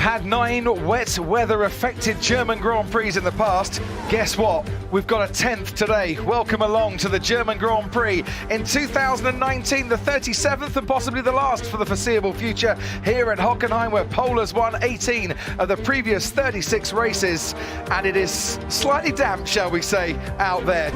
had 9 wet weather-affected German Grand Prix in the past. Guess what? We've got a 10th today. Welcome along to the German Grand Prix in 2019, the 37th and possibly the last for the foreseeable future here at Hockenheim, where Pole has won 18 of the previous 36 races, and it is slightly damp, shall we say, out there.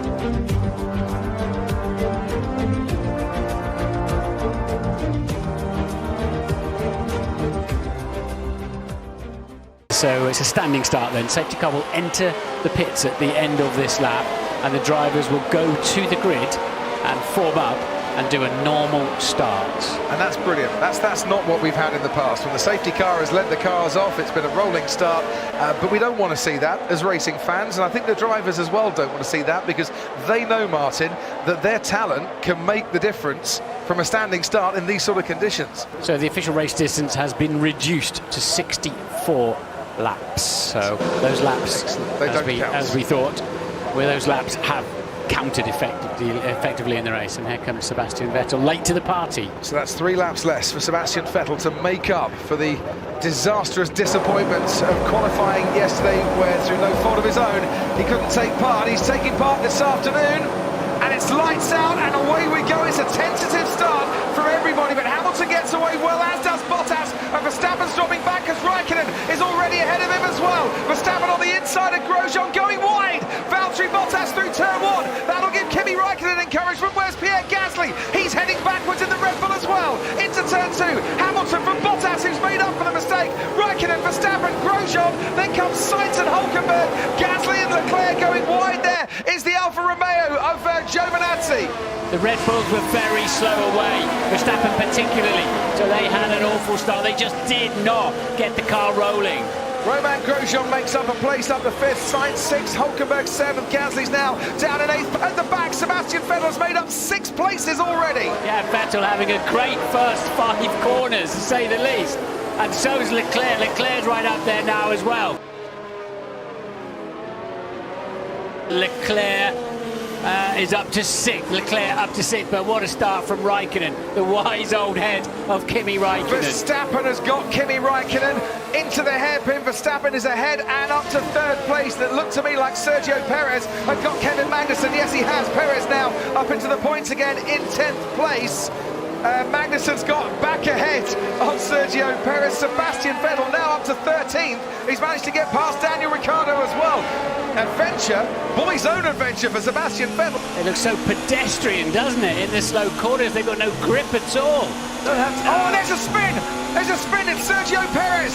So it's a standing start then. Safety car will enter the pits at the end of this lap, and the drivers will go to the grid and form up and do a normal start. And that's brilliant. That's not what we've had in the past. When the safety car has led the cars off, it's been a rolling start, but we don't want to see that as racing fans, and I think the drivers as well don't want to see that, because they know, Martin, that their talent can make the difference from a standing start in these sort of conditions. So the official race distance has been reduced to 64 laps. So those laps, as we thought, where those laps have counted effectively in the race. And here comes Sebastian Vettel late to the party. So that's 3 laps less for Sebastian Vettel to make up for the disastrous disappointments of qualifying yesterday, where through no fault of his own he couldn't take part. He's taking part this afternoon, and it's lights out and away we go. It's a tentative start for everybody, but Hamilton gets away well, as does Bottas, and Verstappen's dropping back as Raikkonen is already ahead of him as well. Verstappen on the inside of Grosjean going wide. Valtteri Bottas through turn 1. That'll give Kimi Raikkonen encouragement. Where's Pierre Gasly? He's heading backwards in the Red Bull as well. Into turn 2. Hamilton from Bottas, who's made up for the mistake. Raikkonen, Verstappen, Grosjean. Then comes Sainz and Hulkenberg. Gasly and Leclerc going wide. There is the Alfa Romeo of Giovinazzi. The Red Bulls were very slow away, Verstappen particularly, so they had an awful start. They just did not get the car rolling. Romain Grosjean makes up a place up to 5th, Sainz 6th, Hulkenberg 7th, Gasly's now down in 8th. At the back, Sebastian Vettel's made up 6 places already. Yeah, Vettel having a great first 5 corners, to say the least. And so's Leclerc. Leclerc's right up there now as well. Leclerc is up to 6th. Leclerc up to 6th, but what a start from Raikkonen, the wise old head of Kimi Raikkonen. Verstappen has got Kimi Raikkonen into the hairpin. Verstappen is ahead and up to 3rd place. That looked to me like Sergio Perez had got Kevin Magnussen. Yes, he has. Perez now up into the points again in 10th place. Magnussen's got back ahead of Sergio Perez. Sebastian Vettel now up to 13th. He's managed to get past Daniel Ricciardo as well. Adventure, boy's own adventure for Sebastian Vettel. It looks so pedestrian, doesn't it? In the slow corners, they've got no grip at all. Oh, there's a spin! There's a spin, it's Sergio Perez,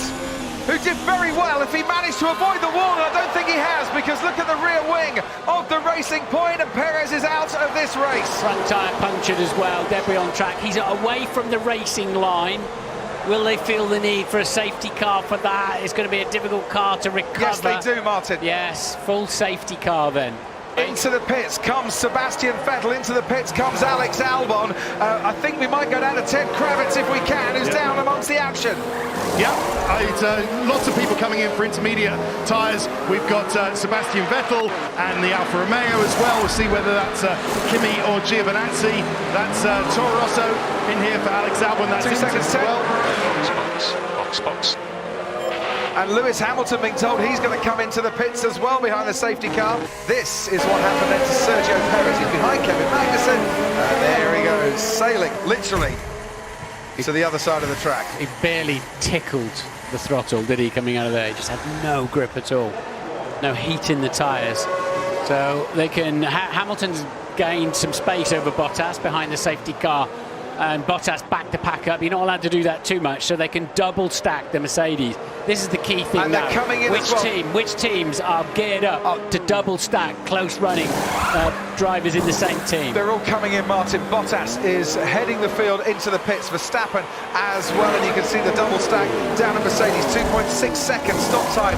who did very well if he managed to avoid the wall, and I don't think he has, because look at the rear wing of the Racing Point, and Perez is out of this race. Front tyre punctured as well, debris on track. He's away from the racing line. Will they feel the need for a safety car for that? It's going to be a difficult car to recover. Yes, they do, Martin. Yes, full safety car then. Into the pits comes Sebastian Vettel, into the pits comes Alex Albon. I think we might go down to Ted Kravitz if we can, who's down amongst the action. Yeah, lots of people coming in for intermediate tyres. We've got Sebastian Vettel and the Alfa Romeo as well. We'll see whether that's Kimi or Giovinazzi. That's Toro Rosso in here for Alex Albon. That's 2 seconds as well. Box. And Lewis Hamilton being told he's going to come into the pits as well behind the safety car. This is what happened then to Sergio Perez. He's behind Kevin Magnussen. And there he goes, sailing, literally, to the other side of the track. He barely tickled the throttle, did he, coming out of there? He just had no grip at all. No heat in the tyres. So they can... Hamilton's gained some space over Bottas behind the safety car, and Bottas backed the pack up. You're not allowed to do that too much, so they can double stack the Mercedes. This is the key thing and now. Coming in Which teams are geared up to double stack close running drivers in the same team? They're all coming in, Martin. Bottas is heading the field into the pits. Verstappen as well, and you can see the double stack down at Mercedes. 2.6 seconds stop time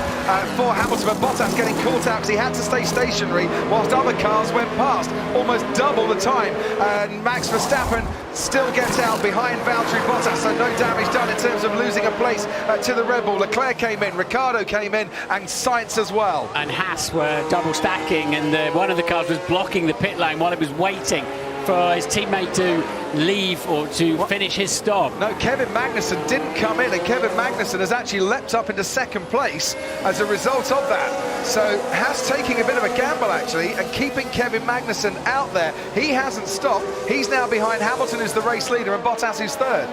for Hamilton, but Bottas getting caught out because he had to stay stationary whilst other cars went past. Almost double the time. And Max Verstappen still gets out behind Valtteri Bottas, so no damage done in terms of losing a place to the Red Bull. Leclerc came in, Ricciardo came in, and Sainz as well. And Haas were double stacking, and one of the cars was blocking the pit lane while it was waiting for his teammate to leave or to finish his stop. No, Kevin Magnussen didn't come in, and Kevin Magnussen has actually leapt up into second place as a result of that. So Haas taking a bit of a gamble, actually, and keeping Kevin Magnussen out there. He hasn't stopped. He's now behind Hamilton, who's the race leader, and Bottas, who's third.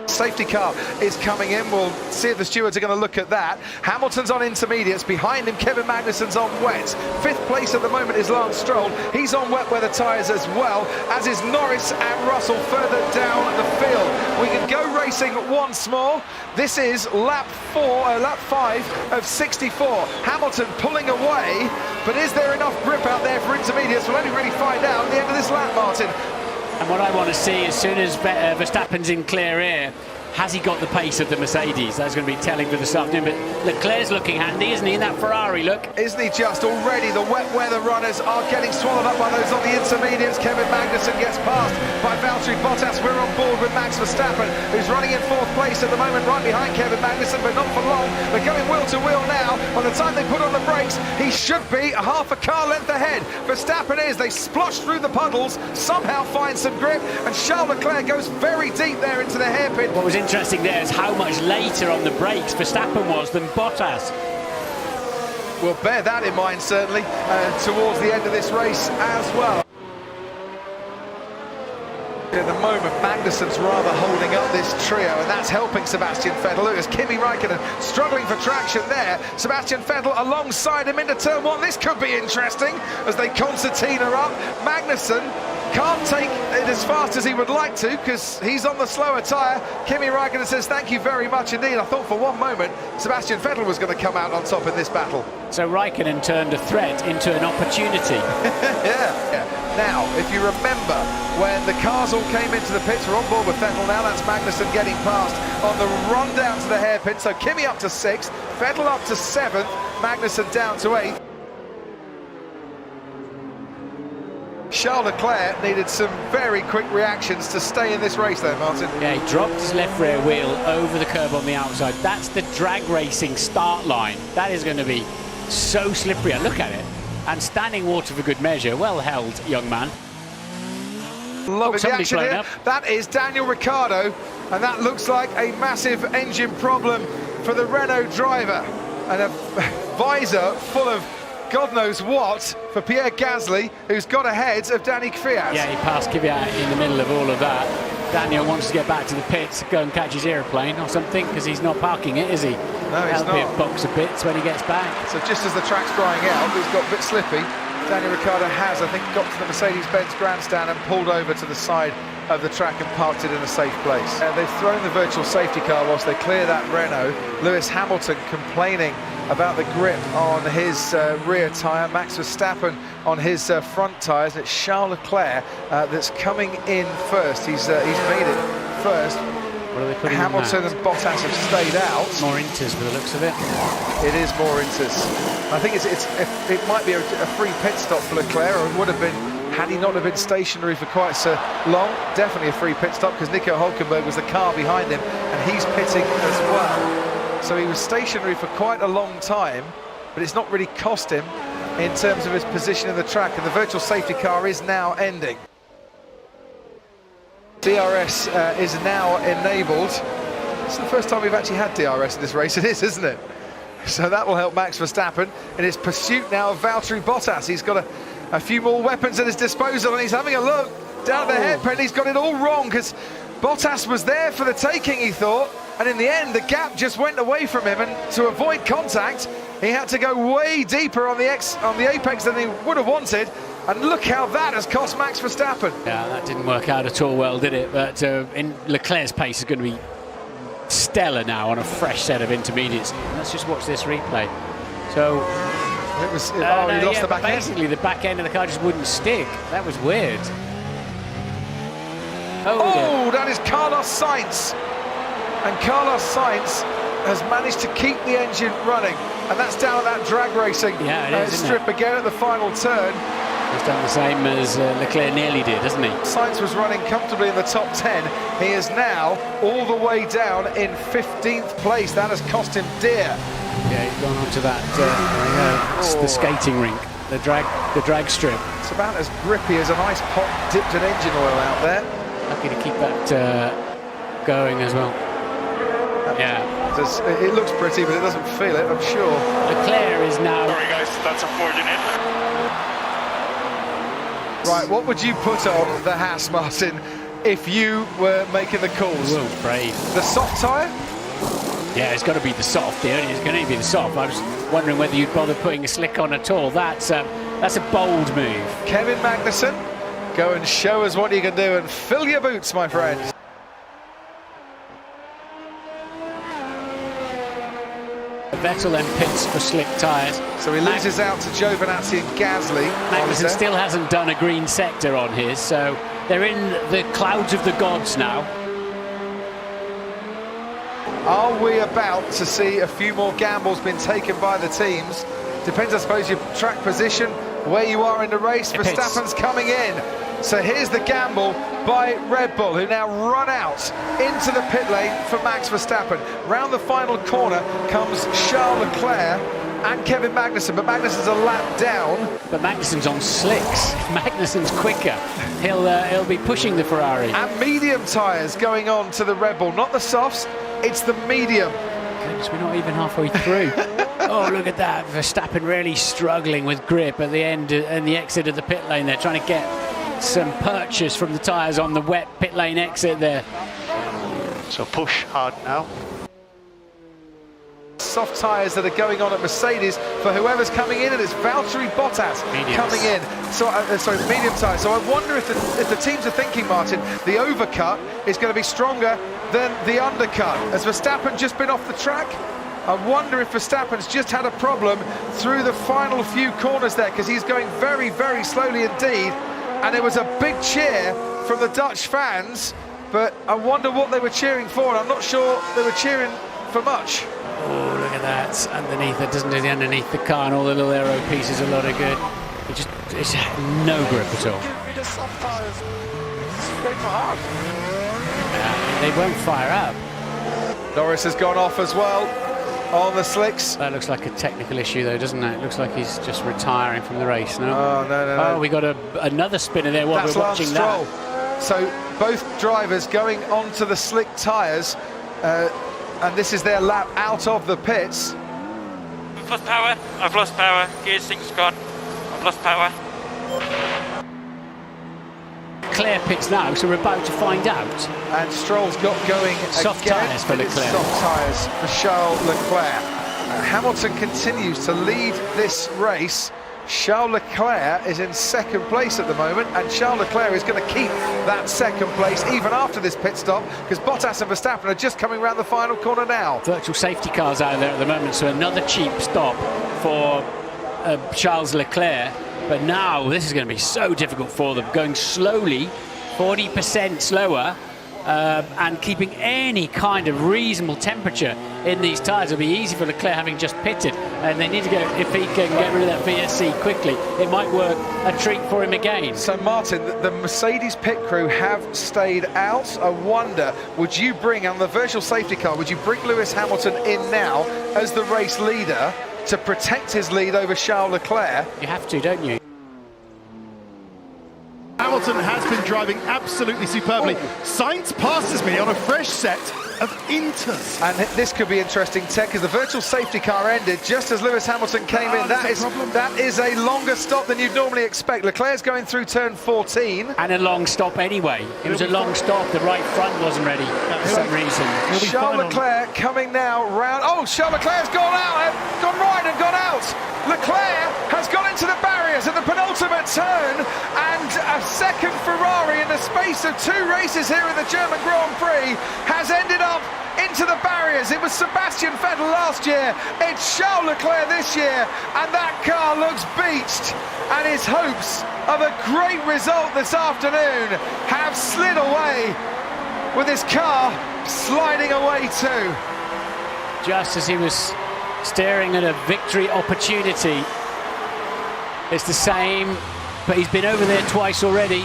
Safety car is coming in. We'll see if the stewards are going to look at that. Hamilton's on intermediates. Behind him, Kevin Magnussen's on wet. Fifth place at the moment is Lance Stroll. He's on wet weather tyres as well, as is Norris and Russell further down the field. We can go racing once more. This is lap 5 of 64. Hamilton pulling away, but is there enough grip out there for intermediates? We'll only really find out at the end of this lap, Martin. And what I want to see, as soon as Verstappen's in clear air, has he got the pace of the Mercedes? That's going to be telling for this afternoon. But Leclerc's looking handy, isn't he, in that Ferrari, look? Isn't he just? Already the wet weather runners are getting swallowed up by those on the intermediates. Kevin Magnussen gets passed by Valtteri Bottas. We're on board with Max Verstappen, who's running in fourth place at the moment, right behind Kevin Magnussen, but not for long. They're going wheel to wheel now. By the time they put on the brakes, he should be a half a car length ahead. Verstappen is. They splosh through the puddles, somehow find some grip, and Charles Leclerc goes very deep there into the hairpin. What was interesting there is how much later on the brakes Verstappen was than Bottas. We'll bear that in mind, certainly, towards the end of this race as well. At the moment, Magnussen's rather holding up this trio, and that's helping Sebastian Vettel. Look, as Kimi Räikkönen struggling for traction there. Sebastian Vettel alongside him into turn one. This could be interesting as they concertina up. Magnussen can't take it as fast as he would like to because he's on the slower tyre. Kimi Räikkönen says thank you very much indeed. I thought for one moment Sebastian Vettel was going to come out on top in this battle. So Räikkönen turned a threat into an opportunity. yeah. Now, if you remember when the cars all came into the pits, we're on board with Vettel now. That's Magnussen getting past on the run down to the hairpin. So Kimi up to 6th, Vettel up to 7th, Magnussen down to 8th. Charles Leclerc needed some very quick reactions to stay in this race there, Martin. Yeah, he dropped his left rear wheel over the curb on the outside. That's the drag racing start line. That is going to be so slippery. Look at it. And standing water for good measure. Well held, young man. Love the action here. That is Daniel Ricciardo, and that looks like a massive engine problem for the Renault driver. And a visor full of God knows what for Pierre Gasly, who's got ahead of Danny Kvyat. Yeah, he passed Kvyat in the middle of all of that. Daniel wants to get back to the pits, go and catch his aeroplane or something, because he's not parking it, is he? No, he's not. That'll be a box of bits when he gets back. So just as the track's drying out, it's got a bit slippy. Daniel Ricciardo has, I think, got to the Mercedes-Benz grandstand and pulled over to the side of the track and parked it in a safe place. They've thrown the virtual safety car whilst they clear that Renault. Lewis Hamilton complaining about the grip on his rear tyre. Max Verstappen on his front tyres. It's Charles Leclerc that's coming in first. He's made it first. What are they putting Hamilton and Bottas have stayed out. More inters by the looks of it. It is more inters. I think it might be a free pit stop for Leclerc, or it would have been had he not have been stationary for quite so long. Definitely a free pit stop because Nico Hülkenberg was the car behind him and he's pitting as well. So he was stationary for quite a long time, but it's not really cost him in terms of his position in the track, and the virtual safety car is now ending. DRS is now enabled. It's the first time we've actually had DRS in this race. It is, isn't it? So that will help Max Verstappen in his pursuit now of Valtteri Bottas. He's got a few more weapons at his disposal, and he's having a look down at the hairpin. He's got it all wrong because Bottas was there for the taking, he thought, and in the end the gap just went away from him, and to avoid contact he had to go way deeper on the apex than he would have wanted. And look how that has cost Max Verstappen. Yeah, that didn't work out at all well, did it? But in Leclerc's pace is going to be stellar now on a fresh set of intermediates. Let's just watch this replay. So he lost the back end. Basically, the back end of the car just wouldn't stick. That was weird. Oh, that is Carlos Sainz. And Carlos Sainz has managed to keep the engine running. And that's down at that drag racing strip again at the final turn. He's done the same as Leclerc nearly did, hasn't he? Sainz was running comfortably in the top 10. He is now all the way down in 15th place. That has cost him dear. Yeah, he's gone on to that, it's the skating rink. the drag strip. It's about as grippy as a nice pot dipped in engine oil out there. Lucky to keep that going as well. Yeah. It looks pretty, but it doesn't feel it, I'm sure. Leclerc is now... Sorry guys, that's unfortunate. Right, what would you put on the Haas, Martin, if you were making the calls? Ooh, brave. The soft tyre? Yeah, it's got to be the soft. It's going to be the soft. I was wondering whether you'd bother putting a slick on at all. That's a bold move. Kevin Magnussen, go and show us what you can do and fill your boots, my friend. Vettel then pits for slick tyres. So he loses out to Giovinazzi and Gasly. Magnussen still hasn't done a green sector on his, so they're in the clouds of the gods now. Are we about to see a few more gambles being taken by the teams? Depends, I suppose, your track position, where you are in the race. Verstappen's coming in. So here's the gamble by Red Bull, who now run out into the pit lane for Max Verstappen. Round the final corner comes Charles Leclerc and Kevin Magnussen, but Magnussen's a lap down. But Magnussen's on slicks. Magnussen's quicker. He'll be pushing the Ferrari. And medium tyres going on to the Red Bull, not the softs, it's the medium. Goodness, we're not even halfway through. Oh, look at that. Verstappen really struggling with grip at the end and the exit of the pit lane. They're trying to get some purchase from the tyres on the wet pit lane exit there. So push hard now. Soft tyres that are going on at Mercedes for whoever's coming in, and it's Valtteri Bottas coming in. So, sorry, medium tyres. So I wonder if the teams are thinking, Martin, the overcut is going to be stronger than the undercut. Has Verstappen just been off the track? I wonder if Verstappen's just had a problem through the final few corners there, because he's going very, very slowly indeed. And it was a big cheer from the Dutch fans, but I wonder what they were cheering for, and I'm not sure they were cheering for much. Oh, look at that. Underneath it, doesn't it? Underneath the car and all the little aero pieces, a lot of good. It's no grip at all. They won't fire up. Norris has gone off as well on the slicks. That looks like a technical issue though, doesn't it? It looks like he's just retiring from the race, no? Oh, no. Oh, we got another spinner there while That's we're watching Stroll. that. So both drivers going onto the slick tyres, and this is their lap out of the pits. I've lost power, I've lost power, gear sync's gone, I've lost power. Leclerc pits now, so we're about to find out. And Stroll's got going soft again. tyres for Leclerc. Soft tyres for Charles Leclerc. Hamilton continues to lead this race. Charles Leclerc is in second place at the moment, and Charles Leclerc is going to keep that second place even after this pit stop, because Bottas and Verstappen are just coming around the final corner now. Virtual safety cars out there at the moment, so another cheap stop for Charles Leclerc. But now this is going to be so difficult for them, going slowly, 40% slower, and keeping any kind of reasonable temperature in these tyres. It'll be easy for Leclerc having just pitted, and they need to go, if he can get rid of that VSC quickly, it might work a treat for him again. So Martin, the Mercedes pit crew have stayed out. I wonder, would you bring, on the virtual safety car, would you bring Lewis Hamilton in now as the race leader to protect his lead over Charles Leclerc? You have to, don't you? Hamilton has been driving absolutely superbly. Sainz passes me on a fresh set of inters. And this could be interesting, Ted, because the virtual safety car ended just as Lewis Hamilton came in. That is a longer stop than you'd normally expect. Leclerc's going through turn 14. And a long stop anyway. It was a long stop. The right front wasn't ready for some reason. Charles Leclerc coming now round. Oh, Charles Leclerc's gone out, gone right and gone out. Leclerc has gone into the barriers at the penultimate turn, and a second Ferrari in the space of 2 races here in the German Grand Prix has ended up into the barriers. It was Sebastian Vettel last year, it's Charles Leclerc this year, and that car looks beached, and his hopes of a great result this afternoon have slid away, with his car sliding away too. Just as he was staring at a victory opportunity. It's the same, but he's been over there twice already.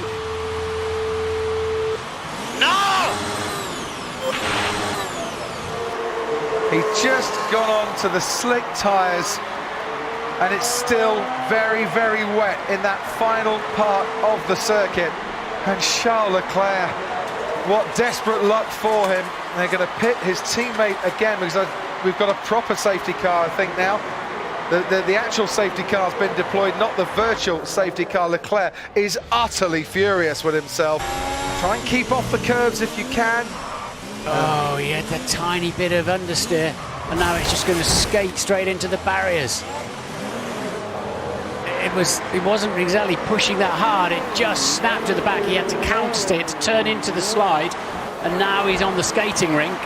No! He's just gone on to the slick tyres and it's still very, very wet in that final part of the circuit. And Charles Leclerc, what desperate luck for him. They're going to pit his teammate again because we've got a proper safety car, I think, now. The actual safety car has been deployed, not the virtual safety car. Leclerc is utterly furious with himself. Try and keep off the curves if you can. Oh, he had that tiny bit of understeer, and now it's just going to skate straight into the barriers. It wasn't exactly pushing that hard, it just snapped to the back. He had to countersteer to turn into the slide, and now he's on the skating rink,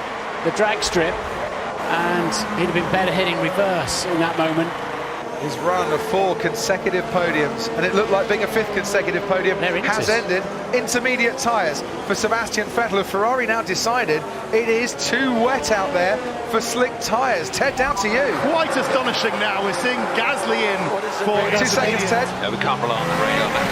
the drag strip, and he'd have been better hitting reverse in that moment. His run of 4 consecutive podiums, and it looked like being a 5th consecutive podium has ended. Intermediate tyres for Sebastian Vettel. Ferrari now decided it is too wet out there for slick tyres. Ted, down to you. Quite astonishing now. We're seeing Gasly in for 2 seconds, Ted. Yeah, we can't rely on the radar, Max.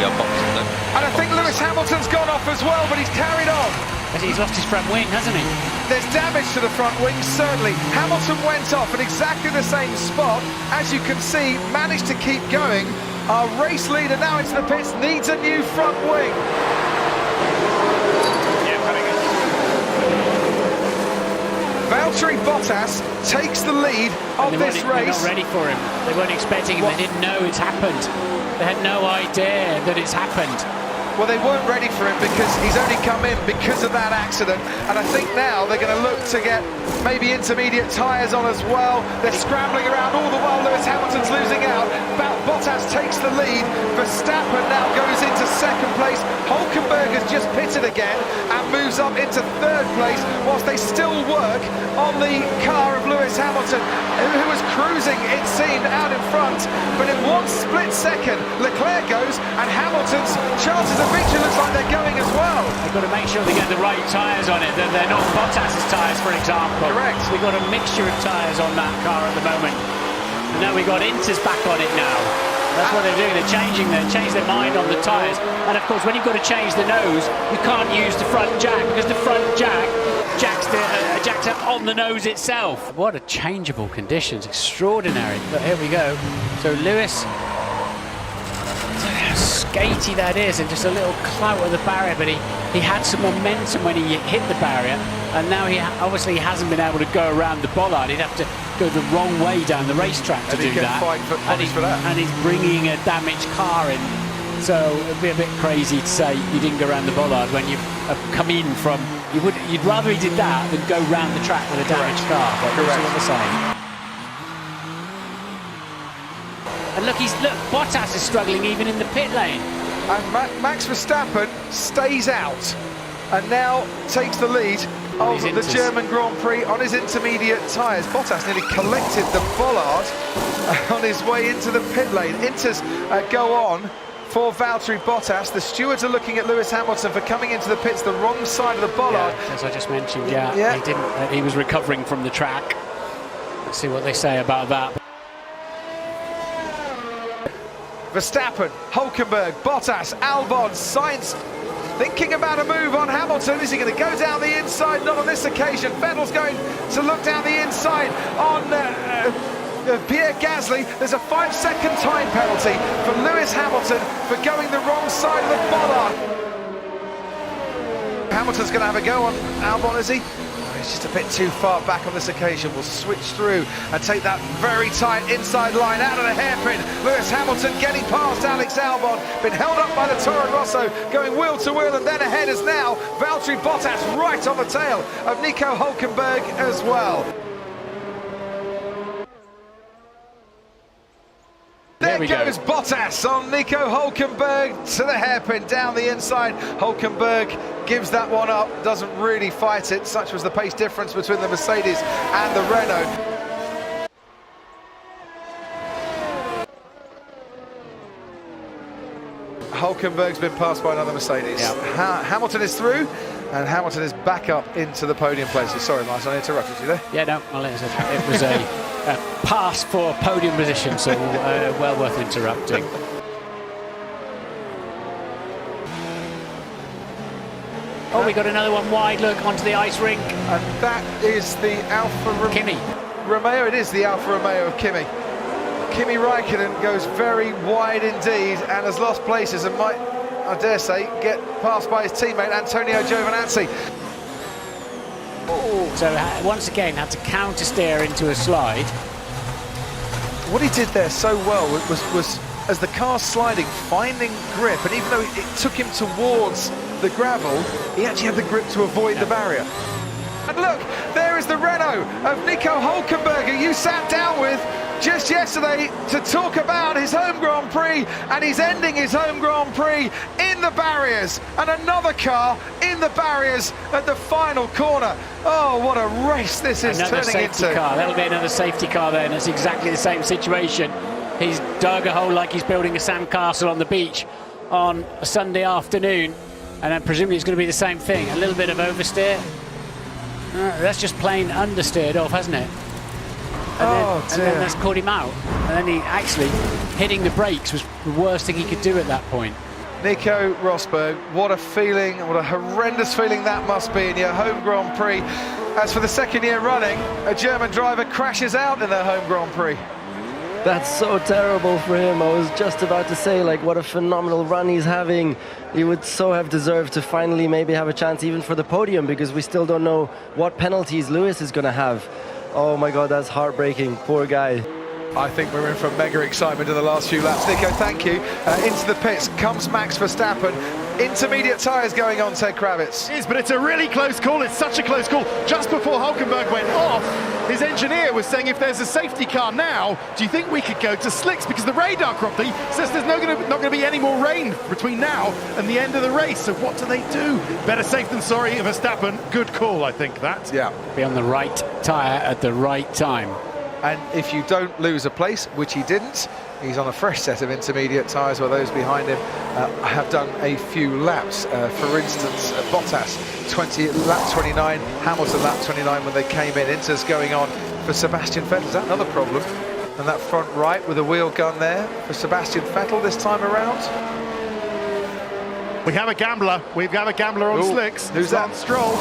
We are boxing them. And I think Lewis Hamilton's gone off as well, but he's carried on. He's lost his front wing, hasn't he? There's damage to the front wing, certainly. Hamilton went off at exactly the same spot. As you can see, managed to keep going. Our race leader now into the pits needs a new front wing. Yeah, coming in. Valtteri Bottas takes the lead of this race. They're not ready for him. They weren't expecting him. They didn't know it's happened. They had no idea that it's happened. Well, they weren't ready for him because he's only come in because of that accident. And I think now they're going to look to get maybe intermediate tyres on as well. They're scrambling around all the while Lewis Hamilton's losing out. Bottas takes the lead. Verstappen now goes into 2nd place. Hulkenberg has just pitted again and moves up into 3rd place whilst they still work on the car of Lewis Hamilton, who was cruising, it seemed, out in front. But in 1 split second, Leclerc goes and Hamilton's chances of victory looks like they're going as well. They've got to make sure they get the right tyres on it, that they're not Bottas's tyres, for example. Correct. We've got a mixture of tyres on that car at the moment. And now we've got Inter's back on it now. That's what they're doing, they're changing their mind on the tyres. And of course, when you've got to change the nose, you can't use the front jack, because the front jack jacks up on the nose itself. What a changeable conditions, extraordinary. But here we go. So Lewis, how skatey that is, and just a little clout of the barrier, but he had some momentum when he hit the barrier, and now he obviously hasn't been able to go around the bollard. He'd have to go the wrong way down the racetrack to do that. And he's bringing a damaged car in, so it'd be a bit crazy to say you didn't go around the bollard when you've come in from. You'd rather he did that than go round the track with a damaged car. But that's what we're saying. And look, Bottas is struggling even in the pit lane. And Max Verstappen stays out and now takes the lead of the German Grand Prix on his intermediate tyres. Bottas nearly collected the bollard on his way into the pit lane. Inters go on for Valtteri Bottas. The stewards are looking at Lewis Hamilton for coming into the pits the wrong side of the bollard. Yeah, as I just mentioned, he was recovering from the track. Let's see what they say about that. Verstappen, Hulkenberg, Bottas, Albon, Sainz thinking about a move on Hamilton. Is he going to go down the inside? Not on this occasion. Vettel's going to look down the inside on Pierre Gasly. There's a 5-second time penalty for Lewis Hamilton for going the wrong side of the bollard. Hamilton's going to have a go on Albon, is he? He's just a bit too far back on this occasion. We'll switch through and take that very tight inside line out of the hairpin. Lewis Hamilton getting past Alex Albon, been held up by the Toro Rosso, going wheel to wheel, and then ahead is now Valtteri Bottas right on the tail of Nico Hulkenberg as well. There goes Bottas on Nico Hulkenberg to the hairpin down the inside. Hulkenberg gives that one up, doesn't really fight it. Such was the pace difference between the Mercedes and the Renault. Hulkenberg's been passed by another Mercedes. Yeah. Hamilton is through, and Hamilton is back up into the podium places. Sorry, Martin, I interrupted you there. Yeah, no, it was a pass for podium position, so well worth interrupting. Oh, we got another one wide, look, onto the ice rink. And that is the Alfa Kimi. Romeo, it is the Alfa Romeo of Kimi. Kimi Räikkönen goes very wide indeed and has lost places and might, I dare say, get passed by his teammate Antonio Giovinazzi. So once again had to counter steer into a slide. What he did there so well was as the car's sliding, finding grip, and even though it took him towards the gravel, he actually had the grip to avoid the barrier. And look, there is the Renault of Nico Hülkenberg, you sat down with just yesterday to talk about his home Grand Prix, and he's ending his home Grand Prix in the barriers, and another car in the barriers at the final corner. Oh, what a race this is another turning safety into. car. That'll be another safety car there, and it's exactly the same situation. He's dug a hole like he's building a sandcastle on the beach on a Sunday afternoon, and then presumably it's going to be the same thing. A little bit of oversteer. That's just plain understeered off, hasn't it? And then that's caught him out. And then he actually hitting the brakes was the worst thing he could do at that point. Nico Rosberg, what a feeling, what a horrendous feeling that must be in your home Grand Prix. As for the second year running, a German driver crashes out in their home Grand Prix. That's so terrible for him. I was just about to say, like, what a phenomenal run he's having. He would so have deserved to finally maybe have a chance even for the podium, because we still don't know what penalties Lewis is going to have. Oh my God, that's heartbreaking. Poor guy. I think we're in for mega excitement in the last few laps. Nico, thank you. Into the pits comes Max Verstappen. Intermediate tyres going on, Ted Kravitz. It is, but it's a really close call. It's such a close call. Just before Hülkenberg went off, his engineer was saying, if there's a safety car now, do you think we could go to slicks? Because the radar, Croppy, says there's not going to be any more rain between now and the end of the race. So what do they do? Better safe than sorry, Verstappen. Good call, I think, that. Yeah. Be on the right tyre at the right time. And if you don't lose a place, which he didn't, he's on a fresh set of intermediate tyres, while those behind him have done a few laps. For instance, Bottas, lap 29, Hamilton lap 29 when they came in. Inter's going on for Sebastian Vettel. Is that another problem? And that front right with a wheel gun there for Sebastian Vettel this time around. We have a gambler. We've got a gambler on slicks. Who's that? Stroll.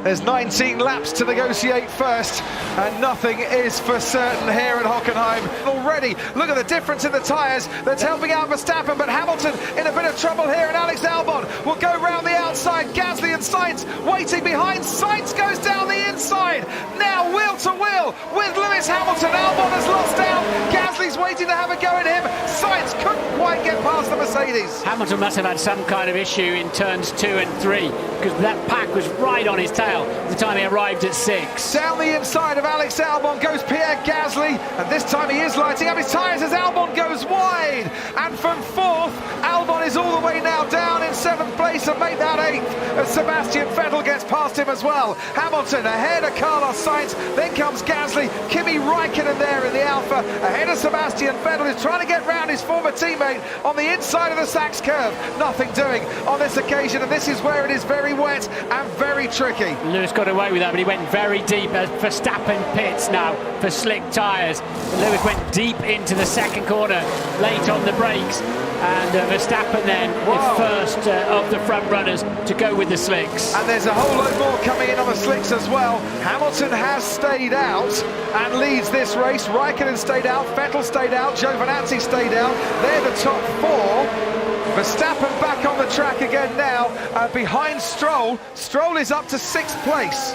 There's 19 laps to negotiate first, and nothing is for certain here at Hockenheim. Already, look at the difference in the tyres that's helping out Verstappen, but Hamilton in a bit of trouble here, and Alex Albon will go round the outside. Gasly and Sainz waiting behind. Sainz goes down the inside. Now wheel to wheel with Lewis Hamilton. Albon has lost out. Gasly's waiting to have a go at him. Sainz couldn't quite get past the Mercedes. Hamilton must have had some kind of issue in turns 2 and 3, because that pack was right on his tail the time he arrived at 6. Down the inside of Alex Albon goes Pierre Gasly, and this time he is lighting up his tyres as Albon goes wide. And from 4th, Albon is all the way now down in 7th place and made that 8th as Sebastian Vettel gets past him as well. Hamilton ahead of Carlos Sainz, then comes Gasly, Kimi Räikkönen there in the Alpha, ahead of Sebastian Vettel, who's trying to get round his former teammate on the inside of the Sachs curve. Nothing doing on this occasion, and this is where it is very wet and very tricky. Lewis got away with that, but he went very deep as Verstappen pits now for slick tyres. Lewis went deep into the second corner, late on the brakes, and Verstappen then is first of the front runners to go with the slicks. And there's a whole load more coming in on the slicks as well. Hamilton has stayed out and leads this race. Räikkönen stayed out, Vettel stayed out, Giovinazzi stayed out. They're the top 4. Verstappen back on the track again now, behind Stroll. Stroll is up to 6th place.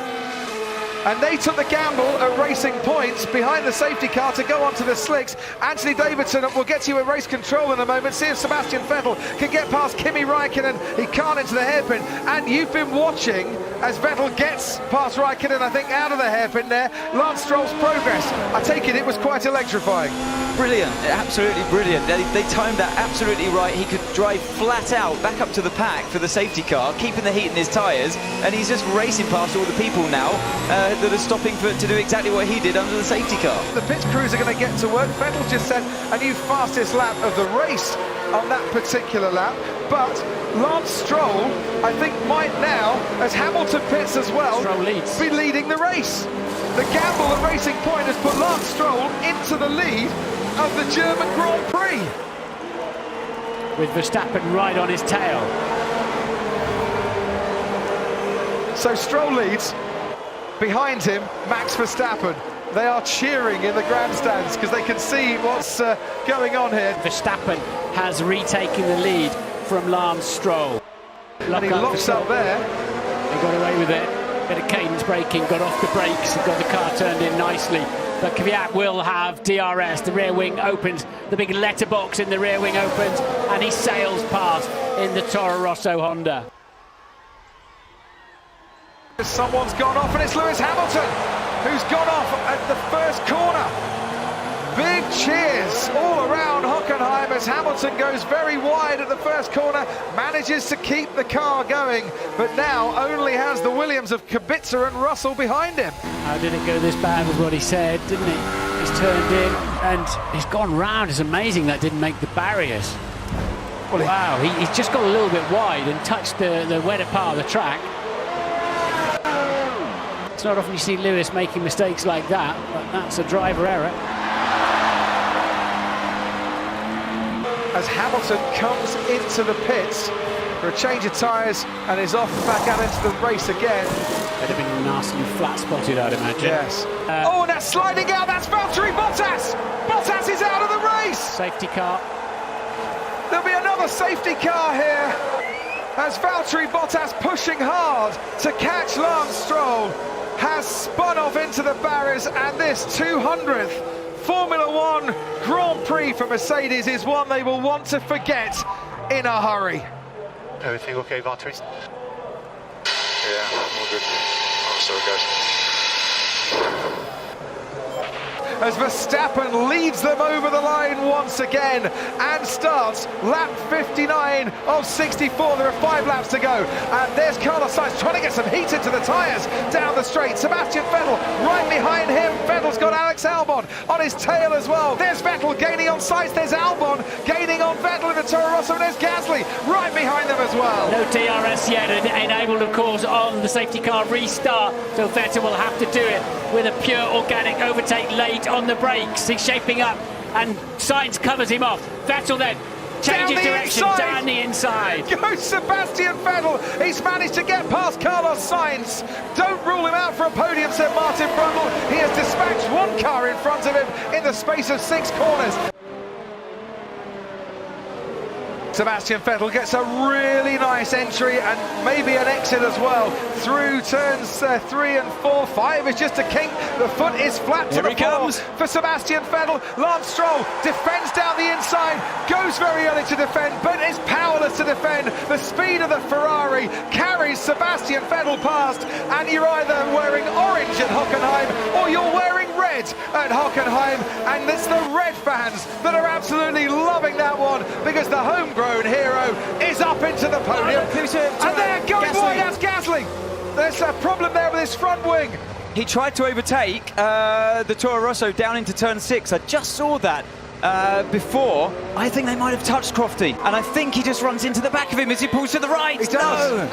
And they took the gamble at Racing Points behind the safety car to go onto the slicks. Anthony Davidson will get to you at race control in a moment. See if Sebastian Vettel can get past Kimi Räikkönen. He can't into the hairpin. And you've been watching as Vettel gets past Räikkönen, I think, out of the hairpin there. Lance Stroll's progress, I take it was quite electrifying. Brilliant, absolutely brilliant. They timed that absolutely right. He could drive flat out back up to the pack for the safety car, keeping the heat in his tyres, and he's just racing past all the people now that are stopping to do exactly what he did under the safety car. The pit crews are going to get to work. Vettel just set a new fastest lap of the race on that particular lap, but Lance Stroll, I think, might now, as Hamilton pits as well, be leading the race. The gamble at Racing Point has put Lance Stroll into the lead of the German Grand Prix. With Verstappen right on his tail. So Stroll leads. Behind him, Max Verstappen. they are cheering in the grandstands because they can see what's going on here. Verstappen has retaken the lead from Lance Stroll. And he locks up there. He got away with it. Bit of cadence braking, got off the brakes, and got the car turned in nicely. But Kvyat will have DRS. The rear wing opens, the big letterbox in the rear wing opens, and he sails past in the Toro Rosso Honda. Someone's gone off, and it's Lewis Hamilton who's gone off at the first corner. Big cheers all around Hockenheim as Hamilton goes very wide at the first corner, manages to keep the car going, but now only has the Williams of Kubica and Russell behind him. How did it go this bad was what he said, didn't he? He's turned in and he's gone round. It's amazing that didn't make the barriers. Well, wow, he's just got a little bit wide and touched the wetter part of the track. It's not often you see Lewis making mistakes like that, but that's a driver error. As Hamilton comes into the pits for a change of tyres and is off back out into the race again. They'd have been nastily flat-spotted, I'd imagine. Yes. Oh, and that's sliding out. That's Valtteri Bottas. Bottas is out of the race. Safety car. There'll be another safety car here as Valtteri Bottas, pushing hard to catch Lance Stroll, has spun off into the barriers, and this 200th Formula One Grand Prix for Mercedes is one they will want to forget in a hurry. Everything okay, Valtteri? Yeah, all good. Sorry, guys. As Verstappen leads them over the line once again and starts lap 59 of 64. There are 5 laps to go, and there's Carlos Sainz trying to get some heat into the tyres down the straight. Sebastian Vettel right behind him. Vettel's got Alex Albon on his tail as well. There's Vettel gaining on Sainz. There's Albon gaining on Vettel in the Toro Rosso, and there's Gasly right behind them as well. No DRS yet, enabled of course on the safety car restart, so Vettel will have to do it with a pure organic overtake late on the brakes. He's shaping up and Sainz covers him off. Vettel then changes direction down the inside. Goes Sebastian Vettel. He's managed to get past Carlos Sainz. Don't rule him out for a podium, said Martin Brundle. He has dispatched one car in front of him in the space of 6 corners. Sebastian Vettel gets a really nice entry and maybe an exit as well through turns 3 and 4. 5 is just a kink. The foot is flat to the floor for Sebastian Vettel. Lance Stroll defends down the inside, goes very early to defend, but is powerless to defend. The speed of the Ferrari carries Sebastian Vettel past, and you're either wearing orange at Hockenheim or you're wearing red at Hockenheim, and it's the red fans that are absolutely loving that one because the homegrown hero is up into the podium, and they're going wide. That's Gasly. There's a problem there with his front wing. He tried to overtake the Toro Rosso down into turn 6. I just saw that before. I think they might have touched Crofty, and I think he just runs into the back of him as he pulls to the right. He does. No.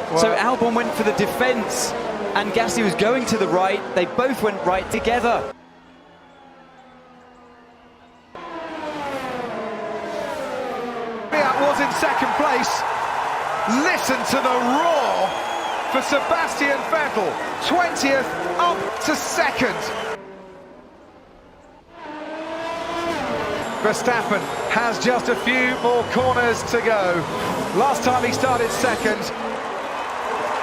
Well, so Albon went for the defence, and Gasly was going to the right. They both went right together. Was in second place. Listen to the roar for Sebastian Vettel, 20th up to 2nd. Verstappen has just a few more corners to go. Last time he started 2nd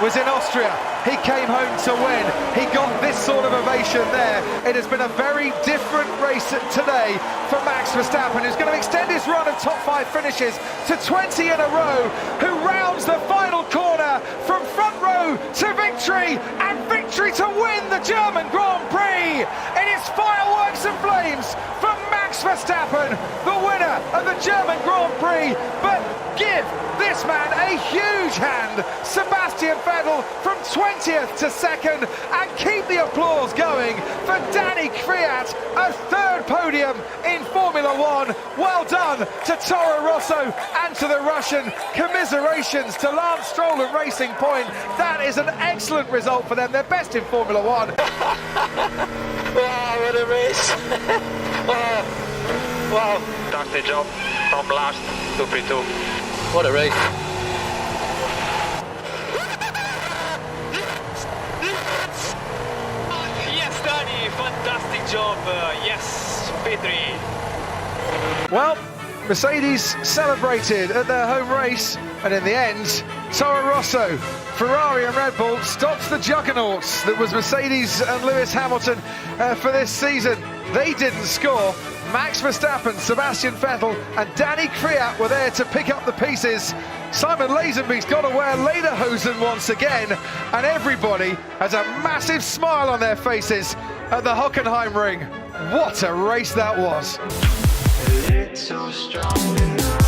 was in Austria. He came home to win. He got this sort of ovation there. It has been a very different race today for Max Verstappen, who's going to extend his run of top 5 finishes to 20 in a row, who rounds the final corner from front row to victory, and victory to win the German Grand Prix. It is fireworks and flames for Max Verstappen, the winner of the German Grand Prix. But give this man a huge hand, Sebastian Vettel, from 20th to 2nd, and keep the applause going for Danny Kvyat, a 3rd podium in Formula One. Well done to Toro Rosso and to the Russian. Commiserations to Lance Stroll at Racing Point. That is an excellent result for them. They're best in Formula One. Wow, what a race! Wow, fantastic job from last to P2. What a race! job. Yes, P3. Well, Mercedes celebrated at their home race, and in the end, Toro Rosso, Ferrari and Red Bull stopped the juggernauts that was Mercedes and Lewis Hamilton for this season. They didn't score. Max Verstappen, Sebastian Vettel and Danny Kvyat were there to pick up the pieces. Simon Lazenby's got to wear lederhosen once again, and everybody has a massive smile on their faces at the Hockenheim ring. What a race that was. A little strong enough.